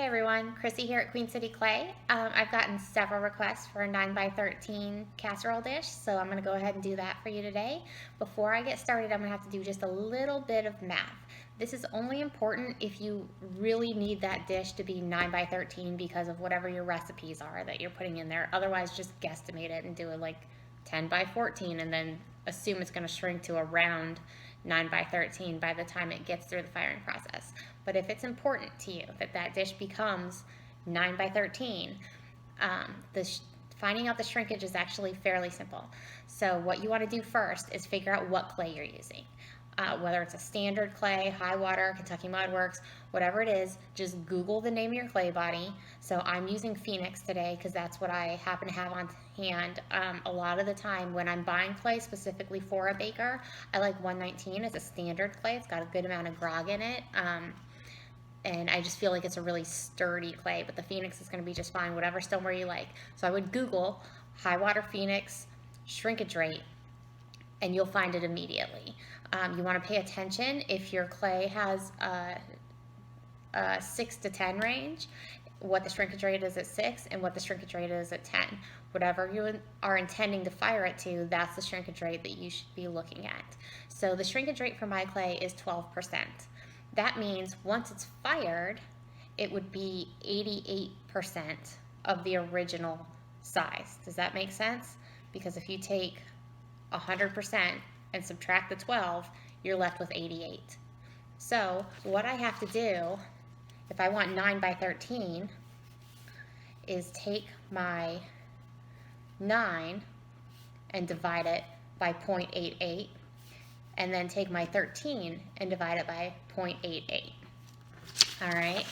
Hey everyone, Chrissy here at Queen City Clay. I've gotten several requests for a 9x13 casserole dish, so I'm going to go ahead and do that for you today. Before I get started, I'm going to have to do just a little bit of math. This is only important if you really need that dish to be 9x13 because of whatever your recipes are that you're putting in there. Otherwise, just guesstimate it and do it like 10x14 and then assume it's going to shrink to around 9x13 by the time it gets through the firing process. But if it's important to you that that dish becomes 9x13, finding out the shrinkage is actually fairly simple. So what you want to do first is figure out what clay you're using. Whether it's a standard clay, high water, Kentucky Mud Works, whatever it is, just Google the name of your clay body. So I'm using Phoenix today because that's what I happen to have on hand. A lot of the time when I'm buying clay specifically for a baker, I like 119 as a standard clay. It's got a good amount of grog in it. And I just feel like it's a really sturdy clay, but the Phoenix is going to be just fine, whatever stoneware you like. So I would Google high water Phoenix shrinkage rate, and you'll find it immediately. You want to pay attention if your clay has a 6 to 10 range, what the shrinkage rate is at 6 and what the shrinkage rate is at 10. Whatever you are intending to fire it to, that's the shrinkage rate that you should be looking at. So the shrinkage rate for my clay is 12%. That means once it's fired, it would be 88% of the original size. Does that make sense? Because if you take 100% and subtract the 12, you're left with 88. So what I have to do, if I want 9x13, is take my 9 and divide it by 0.88, and then take my 13 and divide it by 0.88. All right.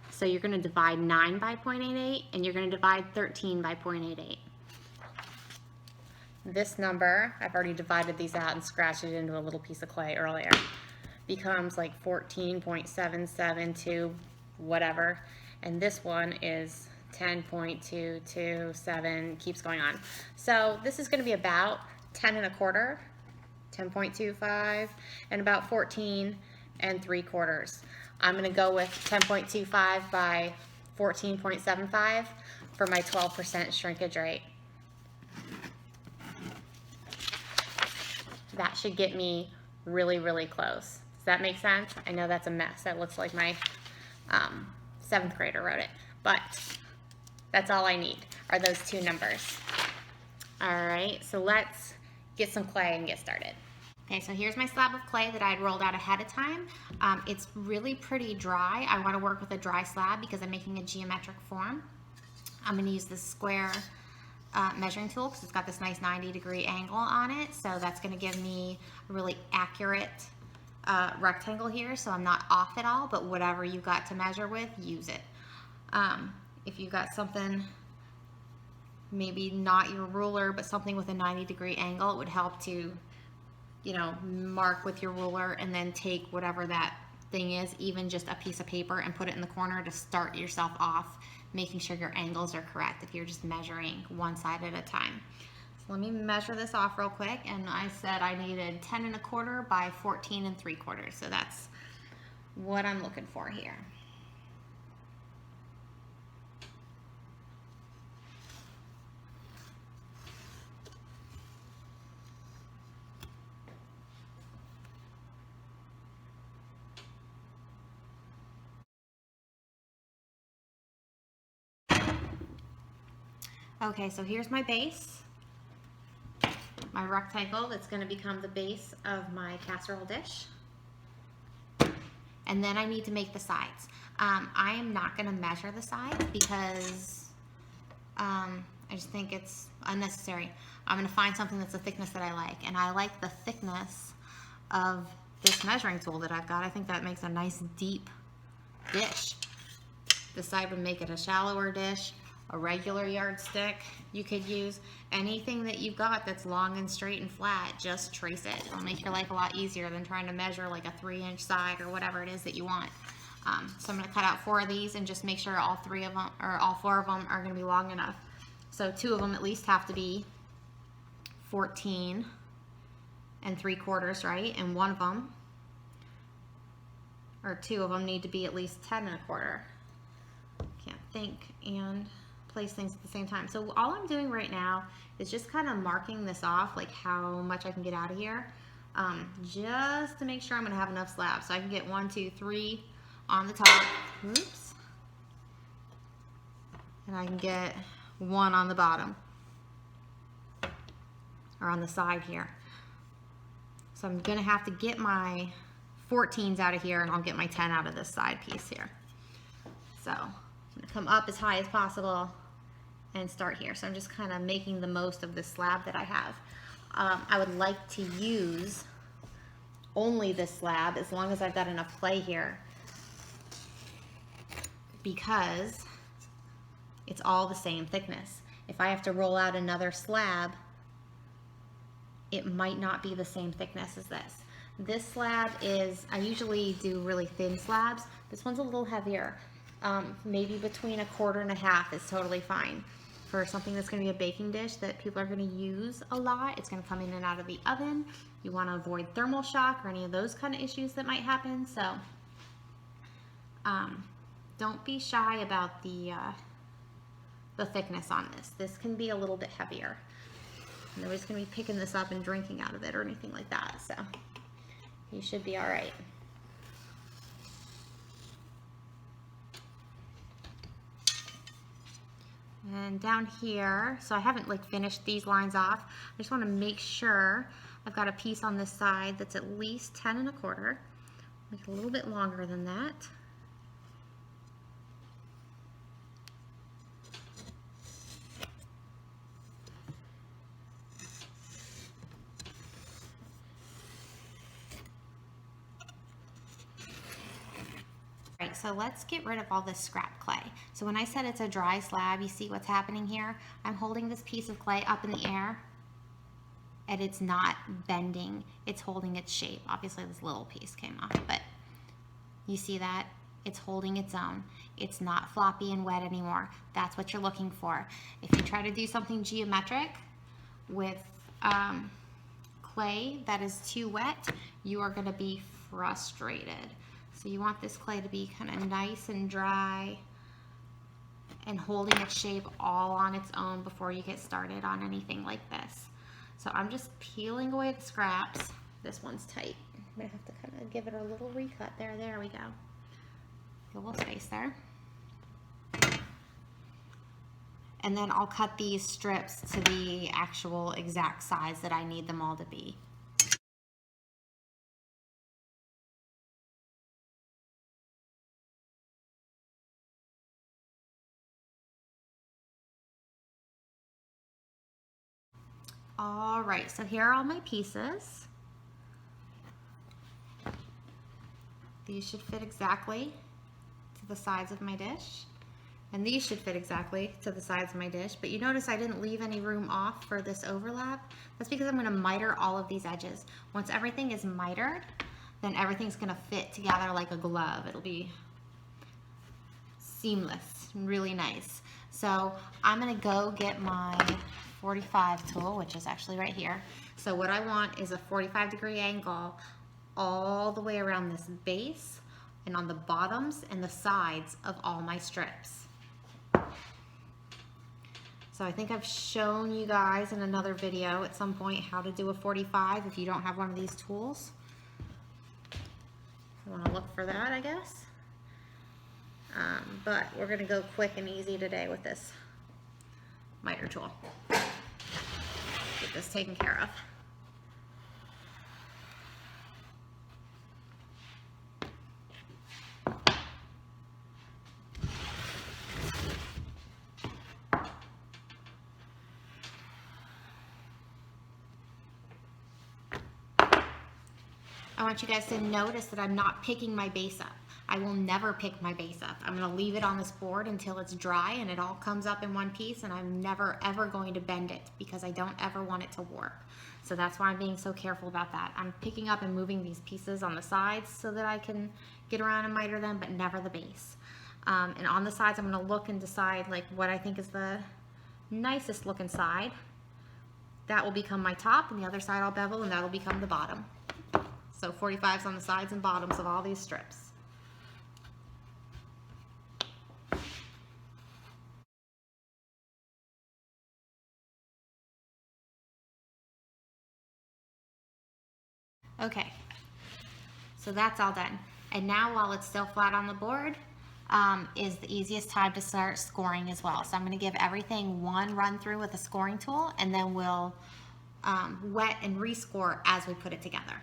So you're going to divide 9 by 0.88, and you're going to divide 13 by 0.88. This number, I've already divided these out and scratched it into a little piece of clay earlier, becomes like 14.772 whatever, and this one is 10.227, keeps going on. So this is going to be about 10 1/4, 10.25, and about 14 3/4. I'm going to go with 10.25 by 14.75 for my 12% shrinkage rate. That should get me really, really close. Does that make sense? I know that's a mess. That looks like my 7th grader wrote it, but that's all I need are those two numbers. All right, so let's get some clay and get started. Okay, so here's my slab of clay that I had rolled out ahead of time. It's really pretty dry. I want to work with a dry slab because I'm making a geometric form. I'm going to use this square measuring tool because it's got this nice 90-degree angle on it, so that's going to give me a really accurate rectangle here, so I'm not off at all, but whatever you got to measure with, use it. If you got something, maybe not your ruler, but something with a 90-degree angle, it would help to, you know, mark with your ruler and then take whatever that thing is, even just a piece of paper, and put it in the corner to start yourself off, making sure your angles are correct if you're just measuring one side at a time. So let me measure this off real quick, and I said I needed 10 1/4 by 14 3/4, so that's what I'm looking for here. Okay, so here's my base, my rectangle that's going to become the base of my casserole dish. And then I need to make the sides. I am not going to measure the sides because I just think it's unnecessary. I'm going to find something that's a thickness that I like, and I like the thickness of this measuring tool that I've got. I think that makes a nice deep dish. Decide to make it a shallower dish, a regular yardstick. You could use anything that you've got that's long and straight and flat. Just trace it. It'll make your life a lot easier than trying to measure like a 3-inch side or whatever it is that you want. So I'm going to cut out 4 of these and just make sure all 4 of them are going to be long enough. So 2 of them at least have to be 14 3/4, right? And one of them or 2 of them need to be at least 10 1/4. Can't think and place things at the same time. So all I'm doing right now is just kind of marking this off, like how much I can get out of here, just to make sure I'm gonna have enough slabs. So I can get 1, 2, 3 on the top, oops, and I can get 1 on the bottom, or on the side here. So I'm gonna have to get my 14s out of here, and I'll get my 10 out of this side piece here. So I'm gonna come up as high as possible and start here. So I'm just kind of making the most of this slab that I have. I would like to use only this slab as long as I've got enough clay here, because it's all the same thickness. If I have to roll out another slab, it might not be the same thickness as this. This slab is, I usually do really thin slabs. This one's a little heavier. Maybe between 1/4 and 1/2 is totally fine. For something that's going to be a baking dish that people are going to use a lot, it's going to come in and out of the oven. You want to avoid thermal shock or any of those kind of issues that might happen. So don't be shy about the thickness on this. This can be a little bit heavier. Nobody's going to be picking this up and drinking out of it or anything like that. So you should be all right. And down here, so I haven't like finished these lines off. I just want to make sure I've got a piece on this side that's at least 10 1/4. Make it a little bit longer than that. Right, so let's get rid of all this scrap clay. So when I said it's a dry slab, you see what's happening here? I'm holding this piece of clay up in the air, and it's not bending, it's holding its shape. Obviously this little piece came off, but you see that? It's holding its own. It's not floppy and wet anymore. That's what you're looking for. If you try to do something geometric with clay that is too wet, you are gonna be frustrated. So you want this clay to be kind of nice and dry and holding its shape all on its own before you get started on anything like this. So I'm just peeling away the scraps. This one's tight. I'm gonna have to kind of give it a little recut there. There we go. A little space there. And then I'll cut these strips to the actual exact size that I need them all to be. All right, so here are all my pieces. These should fit exactly to the sides of my dish. And these should fit exactly to the sides of my dish. But you notice I didn't leave any room off for this overlap. That's because I'm gonna miter all of these edges. Once everything is mitered, then everything's gonna fit together like a glove. It'll be seamless, really nice. So I'm gonna go get my 45 tool, which is actually right here. So what I want is a 45-degree angle all the way around this base and on the bottoms and the sides of all my strips. So I think I've shown you guys in another video at some point how to do a 45 if you don't have one of these tools. I want to look for that, I guess. But we're going to go quick and easy today with this miter tool. Get this taken care of. I want you guys to notice that I'm not picking my base up. I will never pick my base up. I'm going to leave it on this board until it's dry and it all comes up in one piece, and I'm never ever going to bend it because I don't ever want it to warp. So that's why I'm being so careful about that. I'm picking up and moving these pieces on the sides so that I can get around and miter them, but never the base. And on the sides, I'm going to look and decide like what I think is the nicest looking side. That will become my top, and the other side I'll bevel, and that'll become the bottom. So 45s on the sides and bottoms of all these strips. Okay, so that's all done. And now while it's still flat on the board, is the easiest time to start scoring as well. So I'm going to give everything one run through with a scoring tool, and then we'll wet and rescore as we put it together.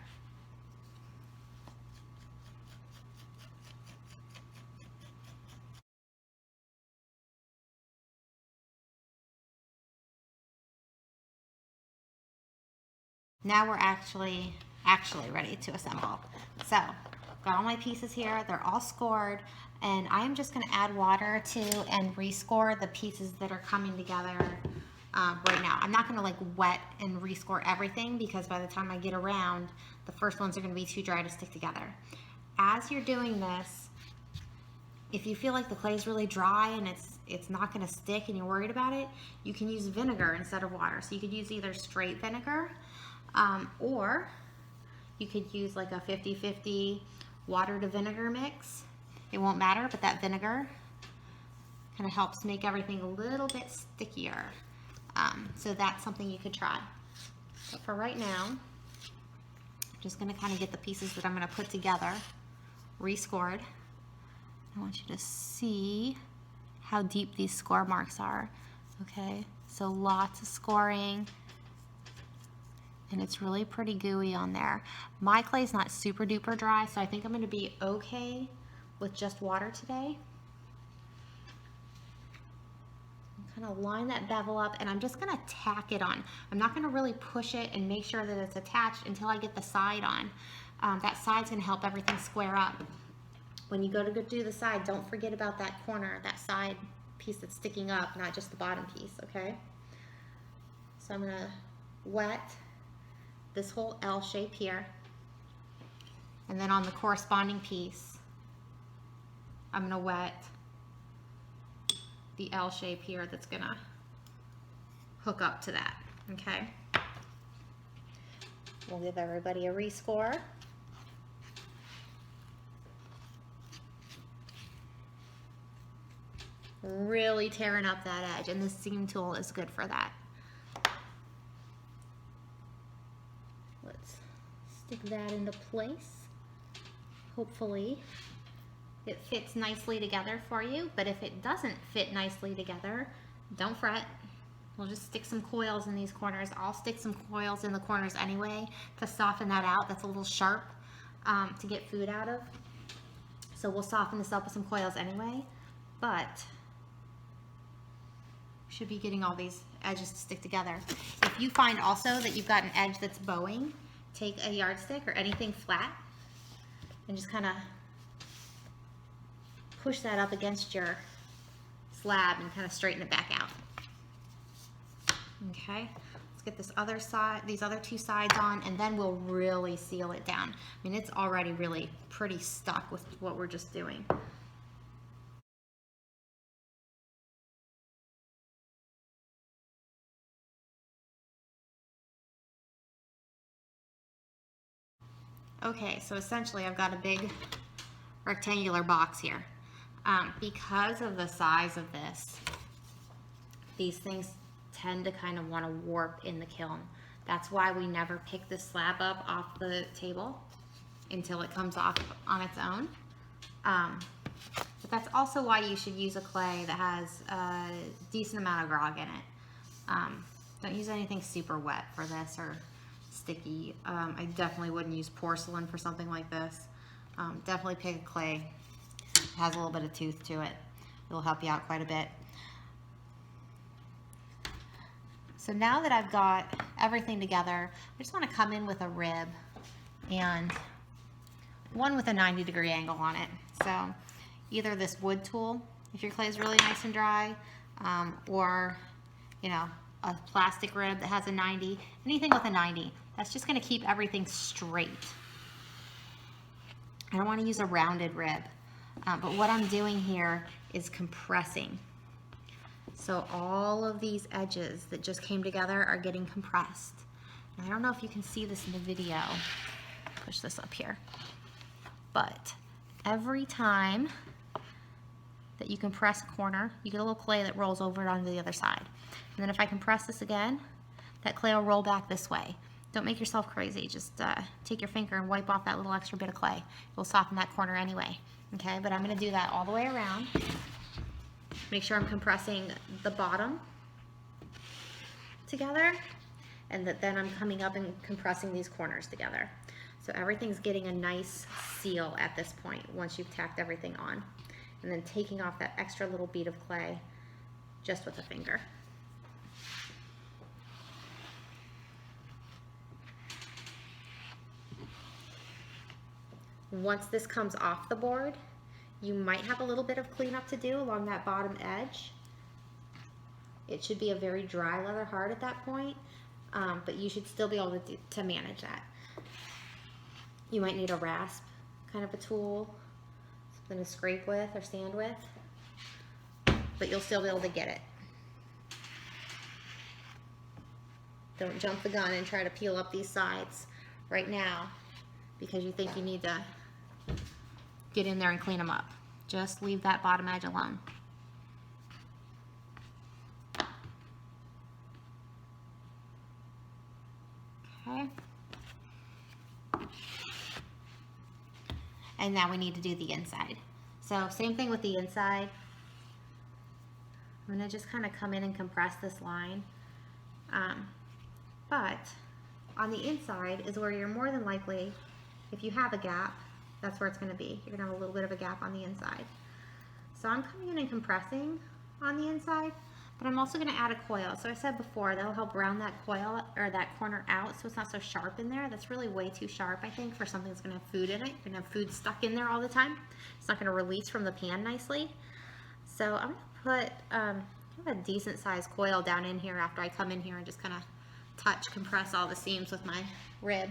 Now we're actually ready to assemble. So, got all my pieces here, they're all scored, and I'm just gonna add water to and rescore the pieces that are coming together right now. I'm not gonna like wet and rescore everything because by the time I get around, the first ones are gonna be too dry to stick together. As you're doing this, if you feel like the clay is really dry and it's not gonna stick and you're worried about it, you can use vinegar instead of water. So you could use either straight vinegar, or you could use like a 50-50 water to vinegar mix. It won't matter, but that vinegar kind of helps make everything a little bit stickier. So that's something you could try. But for right now, I'm just gonna kind of get the pieces that I'm gonna put together rescored. I want you to see how deep these score marks are. Okay, so lots of scoring. And it's really pretty gooey on there. My clay is not super duper dry, so I think I'm going to be okay with just water today. Kind of line that bevel up, and I'm just going to tack it on. I'm not going to really push it and make sure that it's attached until I get the side on. That side's going to help everything square up. When you go to do the side, don't forget about that corner, that side piece that's sticking up, not just the bottom piece, okay? So I'm going to wet this whole L shape here, and then on the corresponding piece I'm gonna wet the L shape here that's gonna hook up to that. Okay, we'll give everybody a rescore. Really tearing up that edge, and this seam tool is good for that. Stick that into place. Hopefully it fits nicely together for you, but if it doesn't fit nicely together, don't fret. We'll just stick some coils in these corners. I'll stick some coils in the corners anyway to soften that out. That's a little sharp to get food out of. So we'll soften this up with some coils anyway, but we should be getting all these edges to stick together. If you find also that you've got an edge that's bowing, take a yardstick or anything flat and just kind of push that up against your slab and kind of straighten it back out. Okay, let's get this other side, these other two sides on, and then we'll really seal it down. I mean, it's already really pretty stuck with what we're just doing. Okay, so essentially I've got a big rectangular box here. Because of the size of this, these things tend to kind of want to warp in the kiln. That's why we never pick the slab up off the table until it comes off on its own. But that's also why you should use a clay that has a decent amount of grog in it. Don't use anything super wet for this or sticky. I definitely wouldn't use porcelain for something like this. Definitely pick a clay that has a little bit of tooth to it. It'll help you out quite a bit. So now that I've got everything together, I just want to come in with a rib and one with a 90-degree angle on it. So either this wood tool, if your clay is really nice and dry, or you know, a plastic rib that has a 90, anything with a 90. That's just going to keep everything straight. I don't want to use a rounded rib, but what I'm doing here is compressing. So all of these edges that just came together are getting compressed. And I don't know if you can see this in the video. Push this up here. But every time that you compress a corner, you get a little clay that rolls over onto the other side. And then if I compress this again, that clay will roll back this way. Don't make yourself crazy. Just take your finger and wipe off that little extra bit of clay. It will soften that corner anyway. Okay, but I'm going to do that all the way around. Make sure I'm compressing the bottom together, and then I'm coming up and compressing these corners together. So everything's getting a nice seal at this point once you've tacked everything on. And then taking off that extra little bead of clay just with a finger. Once this comes off the board, you might have a little bit of cleanup to do along that bottom edge. It should be a very dry leather hard at that point, but you should still be able to manage that. You might need a rasp, kind of a tool, something to scrape with or sand with, but you'll still be able to get it. Don't jump the gun and try to peel up these sides right now because you think you need to get in there and clean them up. Just leave that bottom edge alone. Okay. And now we need to do the inside. So same thing with the inside. I'm going to just kind of come in and compress this line. But on the inside is where you're more than likely, if you have a gap, that's where it's going to be. You're going to have a little bit of a gap on the inside. So I'm coming in and compressing on the inside, but I'm also going to add a coil. So I said before, that'll help round that coil or that corner out so it's not so sharp in there. That's really way too sharp, I think, for something that's going to have food in it. You're going to have food stuck in there all the time. It's not going to release from the pan nicely. So I'm going to put a decent sized coil down in here after I come in here and just kind of compress all the seams with my rib.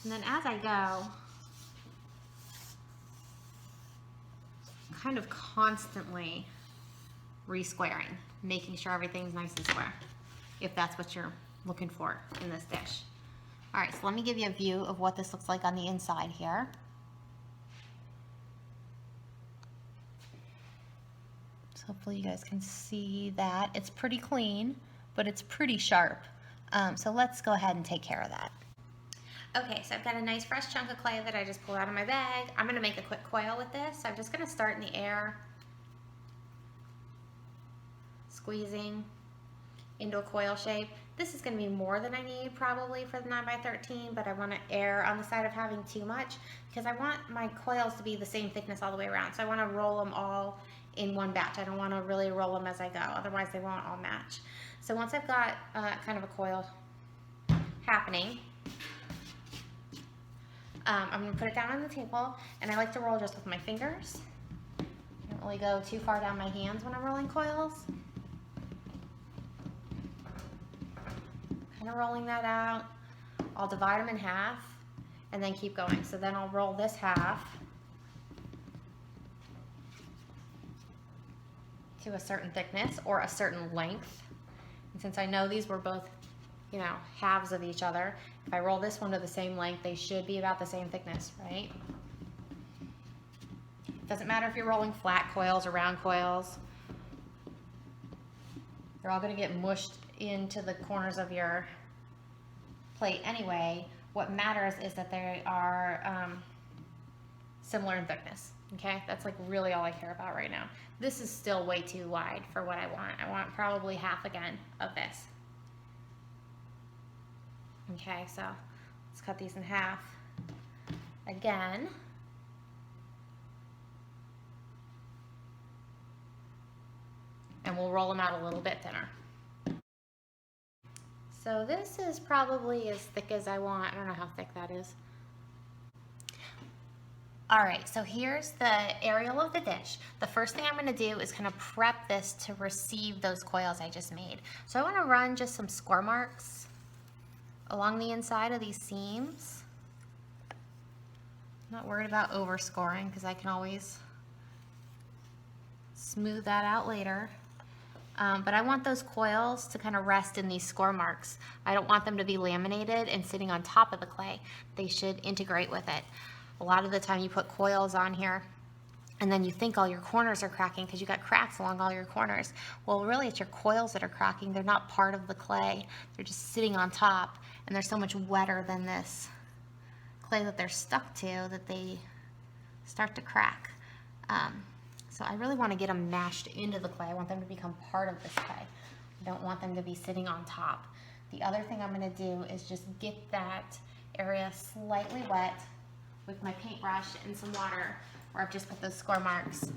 And then as I go, kind of constantly re-squaring, making sure everything's nice and square, if that's what you're looking for in this dish. All right, so let me give you a view of what this looks like on the inside here. So hopefully you guys can see that. It's pretty clean, but it's pretty sharp. So let's go ahead and take care of that. Okay, so I've got a nice fresh chunk of clay that I just pulled out of my bag. I'm going to make a quick coil with this. So I'm just going to start in the air, squeezing into a coil shape. This is going to be more than I need probably for the 9x13, but I want to err on the side of having too much because I want my coils to be the same thickness all the way around. So I want to roll them all in one batch. I don't want to really roll them as I go, otherwise they won't all match. So once I've got kind of a coil happening, I'm going to put it down on the table, and I like to roll just with my fingers. I don't really go too far down my hands when I'm rolling coils. Kind of rolling that out. I'll divide them in half and then keep going. So then I'll roll this half to a certain thickness or a certain length. And since I know these were both, you know, halves of each other, if I roll this one to the same length, they should be about the same thickness, right? It doesn't matter if you're rolling flat coils or round coils. They're all going to get mushed into the corners of your plate anyway. What matters is that they are similar in thickness, okay? That's like really all I care about right now. This is still way too wide for what I want. I want probably half again of this. Okay, so let's cut these in half again. And we'll roll them out a little bit thinner. So this is probably as thick as I want. I don't know how thick that is. All right, so here's the aerial of the dish. The first thing I'm gonna do is kind of prep this to receive those coils I just made. So I wanna run just some score marks along the inside of these seams. I'm not worried about overscoring because I can always smooth that out later. But I want those coils to kind of rest in these score marks. I don't want them to be laminated and sitting on top of the clay. They should integrate with it. A lot of the time you put coils on here and then you think all your corners are cracking because you got cracks along all your corners. Well, really it's your coils that are cracking. They're not part of the clay. They're just sitting on top, and they're so much wetter than this clay that they're stuck to that they start to crack. So I really want to get them mashed into the clay. I want them to become part of this clay. I don't want them to be sitting on top. The other thing I'm going to do is just get that area slightly wet with my paintbrush and some water where I've just put those score marks.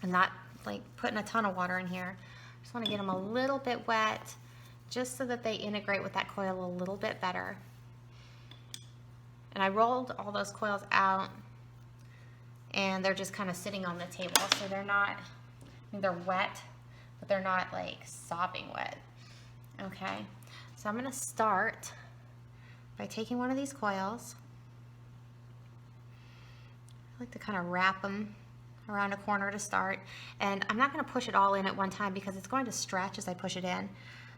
I'm not like putting a ton of water in here. I just want to get them a little bit wet just so that they integrate with that coil a little bit better. And I rolled all those coils out and they're just kind of sitting on the table. So they're not, I mean, they're wet, but they're not like sopping wet. Okay, so I'm gonna start by taking one of these coils. I like to kind of wrap them around a corner to start. And I'm not gonna push it all in at one time because it's going to stretch as I push it in.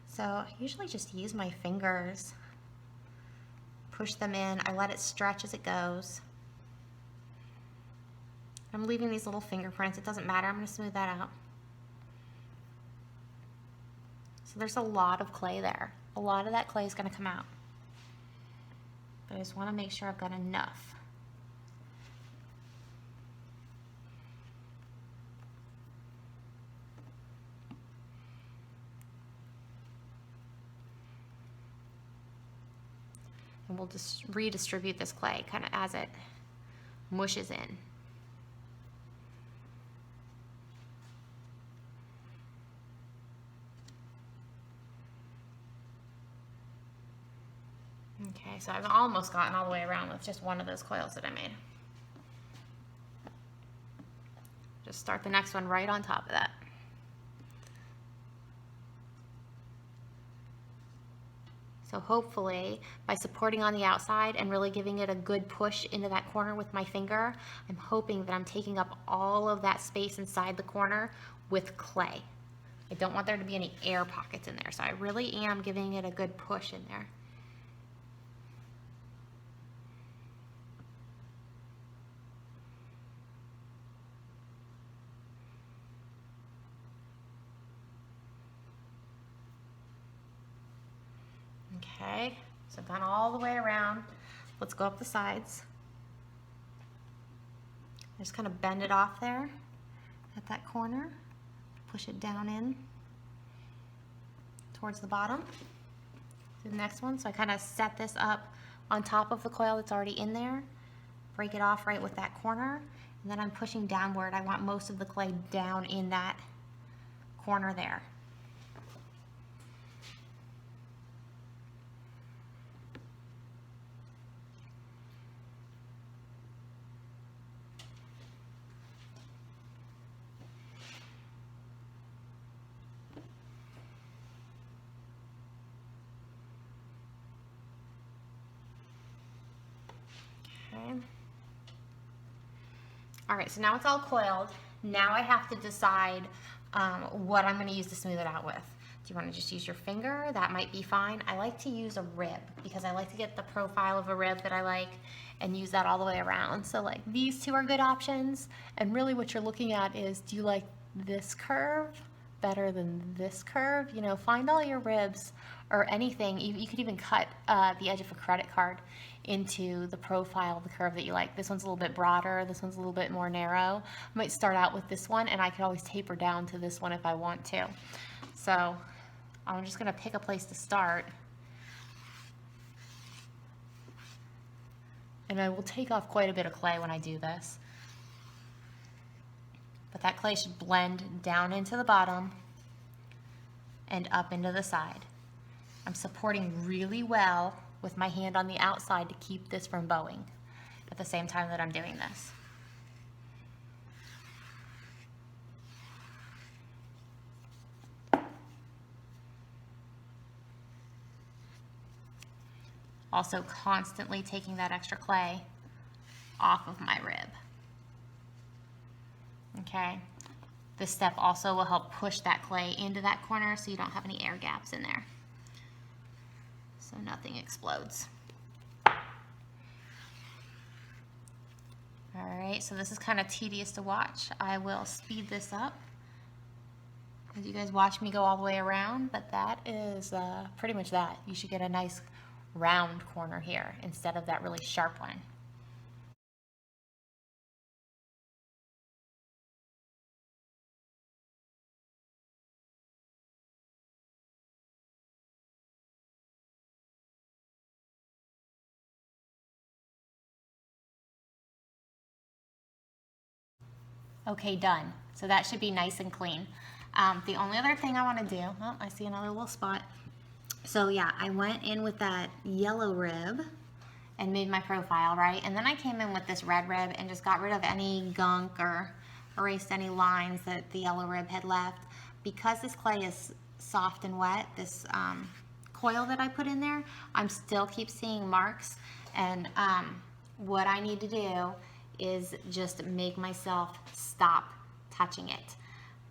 So I usually just use my fingers, push them in. I let it stretch as it goes. I'm leaving these little fingerprints. It doesn't matter. I'm going to smooth that out. So there's a lot of clay there. A lot of that clay is going to come out. But I just want to make sure I've got enough. And we'll just redistribute this clay kind of as it mushes in. Okay, so I've almost gotten all the way around with just one of those coils that I made. Just start the next one right on top of that. So hopefully, by supporting on the outside and really giving it a good push into that corner with my finger, I'm hoping that I'm taking up all of that space inside the corner with clay. I don't want there to be any air pockets in there, so I really am giving it a good push in there. Okay, so I've gone all the way around. Let's go up the sides. Just kind of bend it off there at that corner. Push it down in towards the bottom. Do the next one. So I kind of set this up on top of the coil that's already in there. Break it off right with that corner. And then I'm pushing downward. I want most of the clay down in that corner there. All right, so now it's all coiled. Now I have to decide what I'm going to use to smooth it out with. Do you want to just use your finger? That might be fine. I like to use a rib because I like to get the profile of a rib that I like and use that all the way around. So like these two are good options. And really what you're looking at is, do you like this curve better than this curve? You know, find all your ribs or anything. You could even cut the edge of a credit card into the profile of the curve that you like. This one's a little bit broader, this one's a little bit more narrow. I might start out with this one and I could always taper down to this one if I want to. So I'm just gonna pick a place to start. And I will take off quite a bit of clay when I do this. But that clay should blend down into the bottom and up into the side. I'm supporting really well with my hand on the outside to keep this from bowing. at the same time that I'm doing this. Also constantly taking that extra clay off of my rib. Okay, this step also will help push that clay into that corner so you don't have any air gaps in there, so nothing explodes. Alright, so this is kind of tedious to watch. I will speed this up as you guys watch me go all the way around, but that is pretty much that. You should get a nice round corner here instead of that really sharp one. Okay, done. So that should be nice and clean. The only other thing I want to do, oh, I see another little spot. So yeah, I went in with that yellow rib and made my profile, right? And then I came in with this red rib and just got rid of any gunk or erased any lines that the yellow rib had left. Because this clay is soft and wet, this coil that I put in there, I'm still keep seeing marks. And what I need to do is just make myself stop touching it.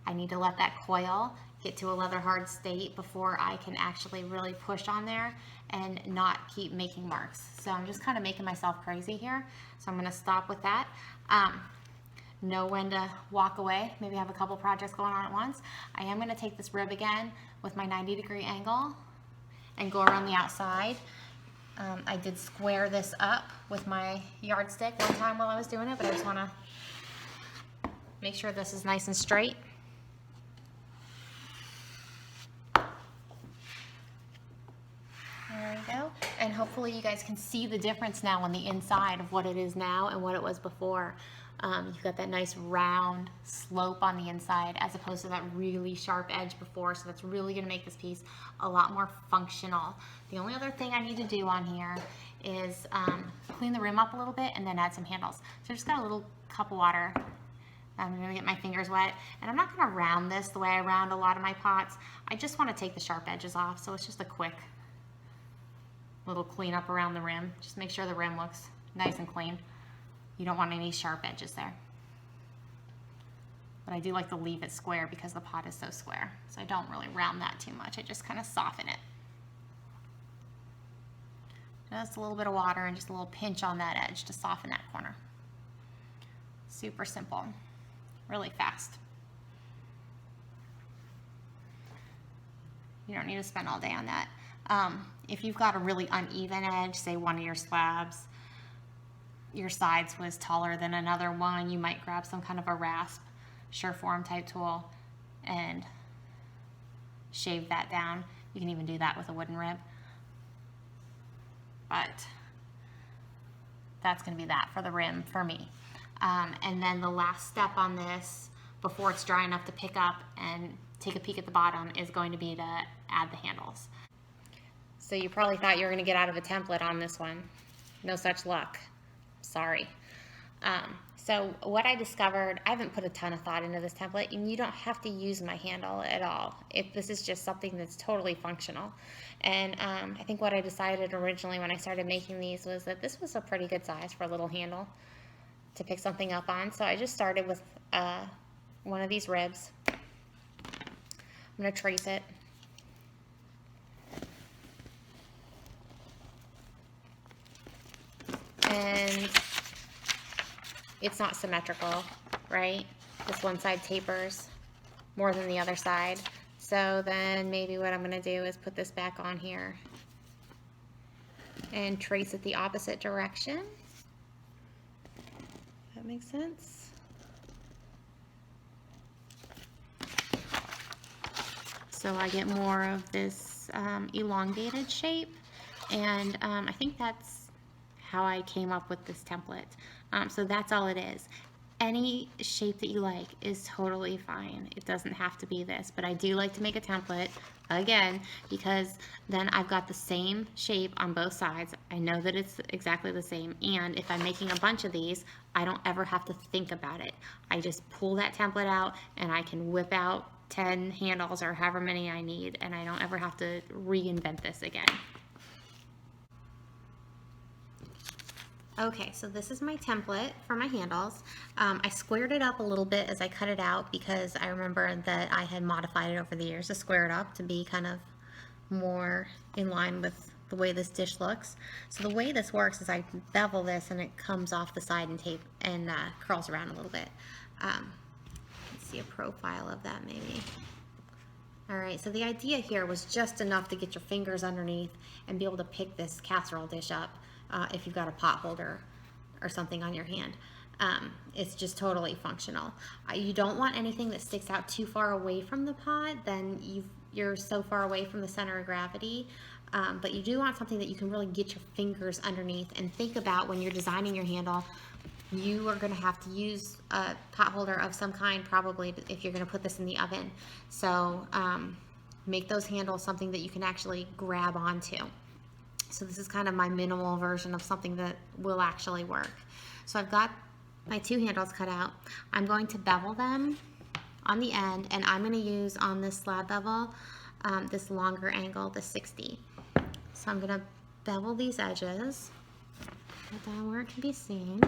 I need to let that coil get to a leather hard state before I can actually really push on there and not keep making marks. So I'm just kind of making myself crazy here. So I'm going to stop with that. Know when to walk away. Maybe have a couple projects going on at once. I am going to take this rib again with my 90-degree angle and go around the outside. I did square this up with my yardstick one time while I was doing it, but I just want to make sure this is nice and straight. There we go. And hopefully you guys can see the difference now on the inside of what it is now and what it was before. You've got that nice round slope on the inside as opposed to that really sharp edge before, so that's really going to make this piece a lot more functional. The only other thing I need to do on here is clean the rim up a little bit and then add some handles. So I just got a little cup of water. I'm going to get my fingers wet, and I'm not going to round this the way I round a lot of my pots. I just want to take the sharp edges off, so it's just a quick little cleanup around the rim. Just make sure the rim looks nice and clean. You don't want any sharp edges there. But I do like to leave it square because the pot is so square. So I don't really round that too much. I just kind of soften it. Just a little bit of water and just a little pinch on that edge to soften that corner. Super simple. Really fast. You don't need to spend all day on that. If you've got a really uneven edge, say one of your slabs, your sides was taller than another one, you might grab some kind of a rasp, Sureform type tool and shave that down. You can even do that with a wooden rib. But that's going to be that for the rim for me. And then the last step on this, before it's dry enough to pick up and take a peek at the bottom, is going to be to add the handles. So you probably thought you were going to get out of a template on this one. No such luck. Sorry. So what I discovered, I haven't put a ton of thought into this template, and you don't have to use my handle at all. This is just something that's totally functional. And I think what I decided originally when I started making these was that this was a pretty good size for a little handle to pick something up on. So I just started with one of these ribs. I'm going to trace it. And it's not symmetrical, right? This one side tapers more than the other side. So then maybe what I'm going to do is put this back on here and trace it the opposite direction. That makes sense. So I get more of this elongated shape, and I think that's how I came up with this template. So that's all it is. any shape that you like is totally fine. It doesn't have to be this, but I do like to make a template again because then I've got the same shape on both sides. I know that it's exactly the same, and if I'm making a bunch of these, I don't ever have to think about it. I just pull that template out and I can whip out 10 handles or however many I need, and I don't ever have to reinvent this again. Okay, so this is my template for my handles. I squared it up a little bit as I cut it out because I remember that I had modified it over the years to square it up to be kind of more in line with the way this dish looks. So the way this works is I bevel this and it comes off the side and tape and curls around a little bit. Let's see a profile of that maybe. All right, so the idea here was just enough to get your fingers underneath and be able to pick this casserole dish up. If you've got a pot holder or something on your hand. It's just totally functional. You don't want anything that sticks out too far away from the pot, then you're so far away from the center of gravity. But you do want something that you can really get your fingers underneath and think about when you're designing your handle. You are going to have to use a pot holder of some kind probably if you're going to put this in the oven. So make those handles something that you can actually grab onto. So this is kind of my minimal version of something that will actually work. So I've got my two handles cut out. I'm going to bevel them on the end, and I'm going to use on this slab bevel this longer angle, the 60. So I'm going to bevel these edges, put down where it can be seen.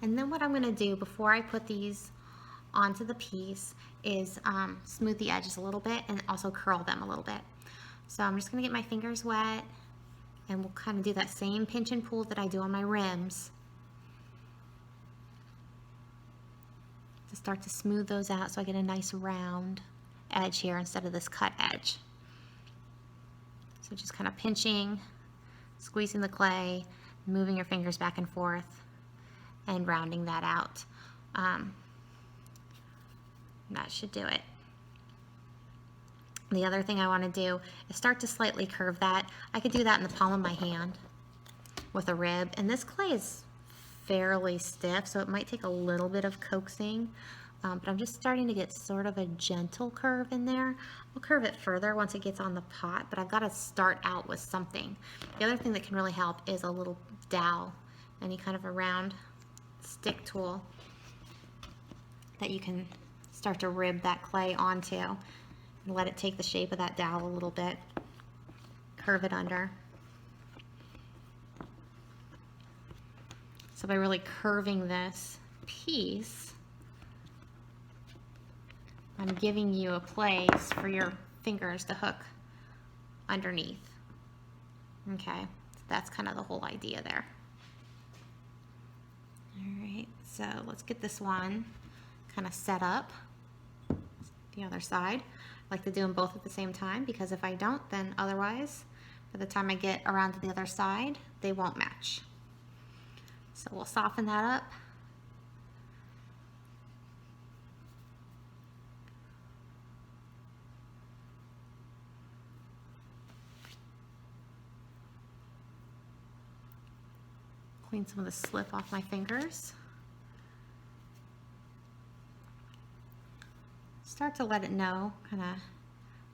And then what I'm going to do before I put these onto the piece is smooth the edges a little bit and also curl them a little bit. So I'm just going to get my fingers wet and we'll kind of do that same pinch and pull that I do on my rims to start to smooth those out so I get a nice round edge here instead of this cut edge. So just kind of pinching, squeezing the clay, moving your fingers back and forth, and rounding that out. That should do it. The other thing I want to do is start to slightly curve that. I could do that in the palm of my hand with a rib, and this clay is fairly stiff, so it might take a little bit of coaxing, but I'm just starting to get sort of a gentle curve in there. I'll curve it further once it gets on the pot, but I've got to start out with something. The other thing that can really help is a little dowel, any kind of a round stick tool that you can start to rib that clay onto and let it take the shape of that dowel a little bit. Curve it under. So by really curving this piece, I'm giving you a place for your fingers to hook underneath. Okay, so that's kind of the whole idea there. Alright, so let's get this one kind of set up. The other side. I like to do them both at the same time because if I don't, then otherwise, by the time I get around to the other side, they won't match. So we'll soften that up. Clean some of the slip off my fingers. Start to let it know kind of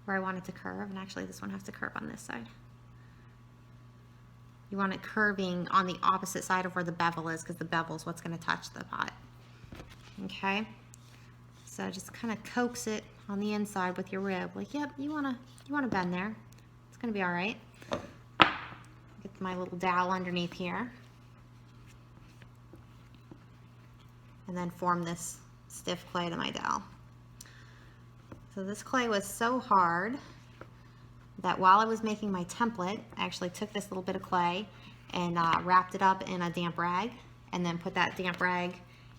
where I want it to curve, and actually this one has to curve on this side. You want it curving on the opposite side of where the bevel is because the bevel is what's going to touch the pot. Okay, so just kind of coax it on the inside with your rib. Like, yep, you want to bend there. It's going to be all right. Get my little dowel underneath here, and then form this stiff clay to my dowel. So this clay was so hard that while I was making my template, I actually took this little bit of clay and wrapped it up in a damp rag and then put that damp rag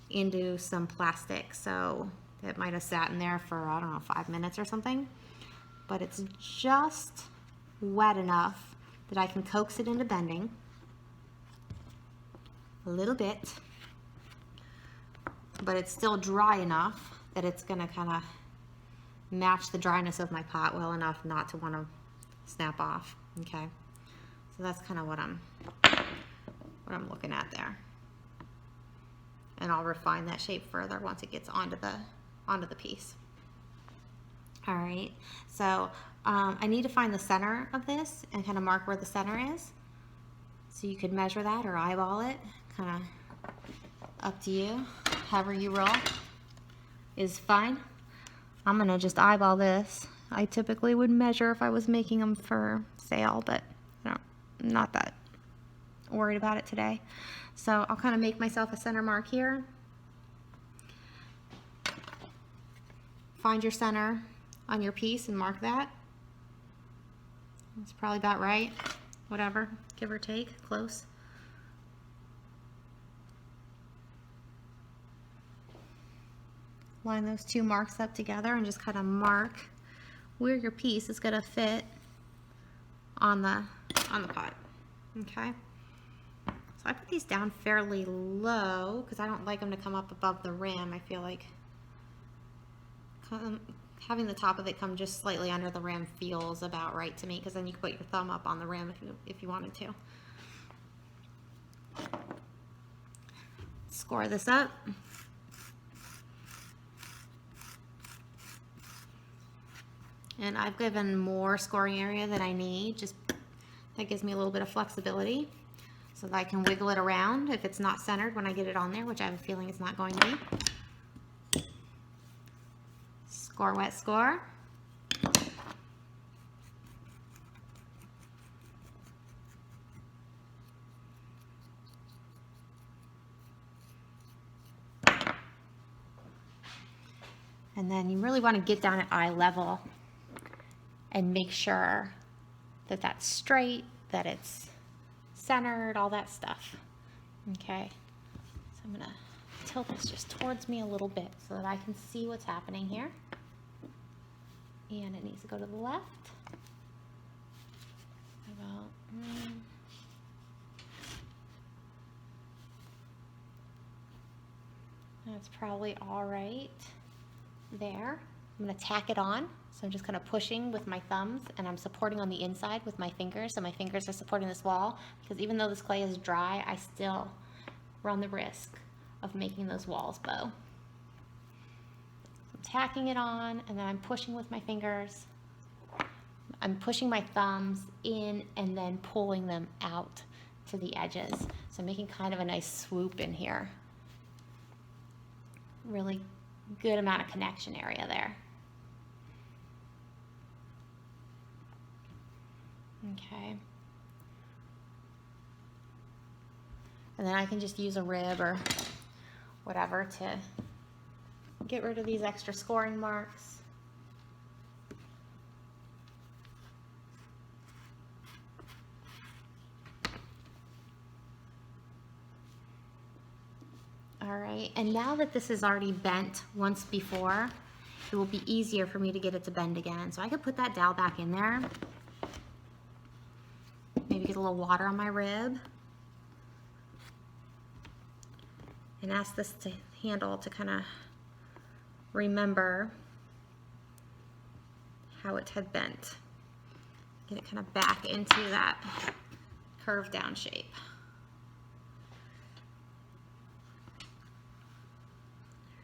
into some plastic. So it might have sat in there for, I don't know, 5 minutes or something. But it's just wet enough that I can coax it into bending a little bit, but it's still dry enough that it's going to kind of match the dryness of my pot well enough not to want to snap off. Okay, so that's kind of what I'm looking at there. And I'll refine that shape further once it gets onto the piece. All right, so I need to find the center of this and kind of mark where the center is. So you could measure that or eyeball it, kind of up to you. However you roll is fine. I'm gonna just eyeball this. I typically would measure if I was making them for sale, but I'm not that worried about it today. So I'll kind of make myself a center mark here. Find your center on your piece and mark that. That's probably about right. Whatever, give or take, close. Line those two marks up together and just kind of mark where your piece is going to fit on the pot. Okay. So I put these down fairly low because I don't like them to come up above the rim. I feel like having the top of it come just slightly under the rim feels about right to me, because then you can put your thumb up on the rim if you wanted to. Score this up. And I've given more scoring area than I need. Just that gives me a little bit of flexibility so that I can wiggle it around if it's not centered when I get it on there, which I have a feeling it's not going to be. Score, wet, score. And then you really want to get down at eye level and make sure that that's straight, that it's centered, all that stuff. Okay, so I'm gonna tilt this just towards me a little bit so that I can see what's happening here. And it needs to go to the left. That's probably all right there. I'm going to tack it on. So I'm just kind of pushing with my thumbs, and I'm supporting on the inside with my fingers. So my fingers are supporting this wall, because even though this clay is dry, I still run the risk of making those walls bow. So I'm tacking it on, and then I'm pushing with my fingers. I'm pushing my thumbs in and then pulling them out to the edges. So I'm making kind of a nice swoop in here. Really good amount of connection area there. Okay. And then I can just use a rib or whatever to get rid of these extra scoring marks. All right, and now that this is already bent once before, it will be easier for me to get it to bend again. So I could put that dowel back in there. Maybe get a little water on my rib. And ask this handle to kind of remember how it had bent. Get it kind of back into that curved down shape.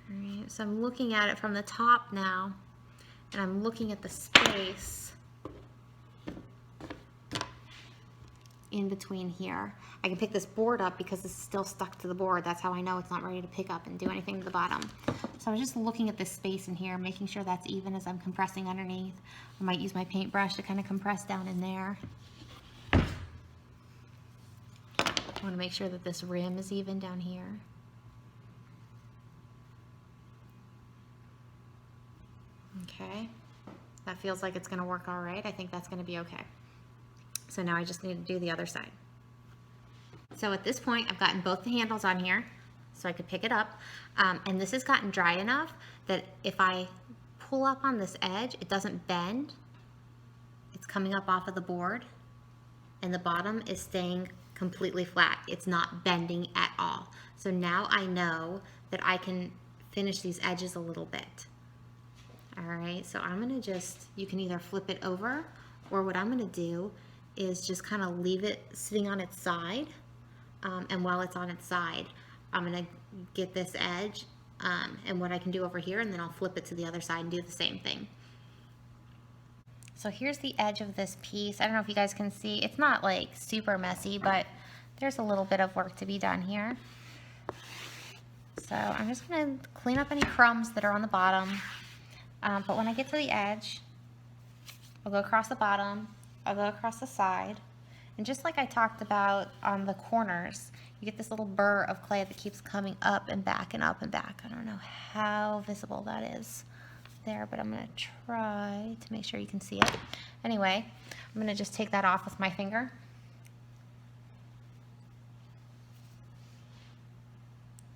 All right, so I'm looking at it from the top now, and I'm looking at the space in between here. I can pick this board up because this is still stuck to the board. That's how I know it's not ready to pick up and do anything to the bottom. So I'm just looking at this space in here, making sure that's even as I'm compressing underneath. I might use my paintbrush to kind of compress down in there. I want to make sure that this rim is even down here. Okay, that feels like it's going to work all right. I think that's going to be okay. So now I just need to do the other side. So at this point, I've gotten both the handles on here, so I could pick it up. And this has gotten dry enough that if I pull up on this edge, it doesn't bend. It's coming up off of the board, and the bottom is staying completely flat. It's not bending at all. So now I know that I can finish these edges a little bit. All right, so I'm gonna just, you can either flip it over, or what I'm gonna do is just kind of leave it sitting on its side. And while it's on its side, I'm gonna get this edge and what I can do over here, and then I'll flip it to the other side and do the same thing. So here's the edge of this piece. I don't know if you guys can see, it's not like super messy, but there's a little bit of work to be done here. So I'm just gonna clean up any crumbs that are on the bottom. But when I get to the edge, I'll go across the bottom, I'll go across the side, and just like I talked about on the corners, you get this little burr of clay that keeps coming up and back and up and back. I don't know how visible that is there, but I'm gonna try to make sure you can see it. Anyway, I'm gonna just take that off with my finger.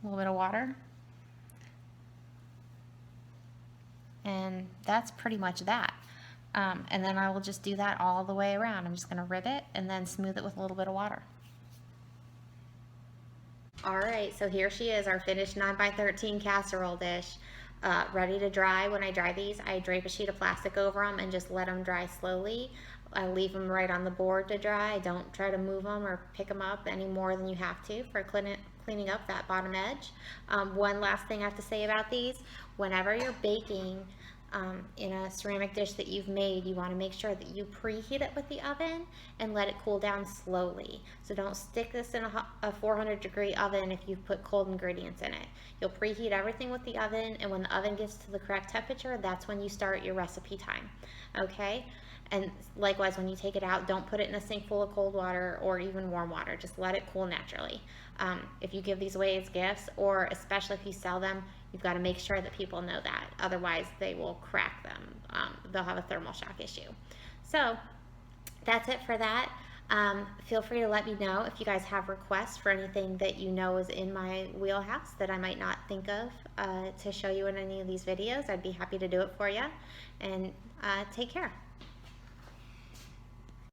A little bit of water. And that's pretty much that. And then I will just do that all the way around. I'm just gonna rivet and then smooth it with a little bit of water. All right, so here she is, our finished 9x13 casserole dish. Ready to dry. When I dry these, I drape a sheet of plastic over them and just let them dry slowly. I leave them right on the board to dry. I don't try to move them or pick them up any more than you have to for cleaning up that bottom edge. One last thing I have to say about these, whenever you're baking in a ceramic dish that you've made, you want to make sure that you preheat it with the oven and let it cool down slowly. So don't stick this in a 400-degree oven if you put cold ingredients in it. You'll preheat everything with the oven, and when the oven gets to the correct temperature, that's when you start your recipe time. Okay? And likewise, when you take it out, don't put it in a sink full of cold water or even warm water. Just let it cool naturally. If you give these away as gifts, or especially if you sell them, you've got to make sure that people know that. Otherwise, they will crack them. They'll have a thermal shock issue. So that's it for that. Feel free to let me know if you guys have requests for anything that you know is in my wheelhouse that I might not think of to show you in any of these videos. I'd be happy to do it for you. And take care.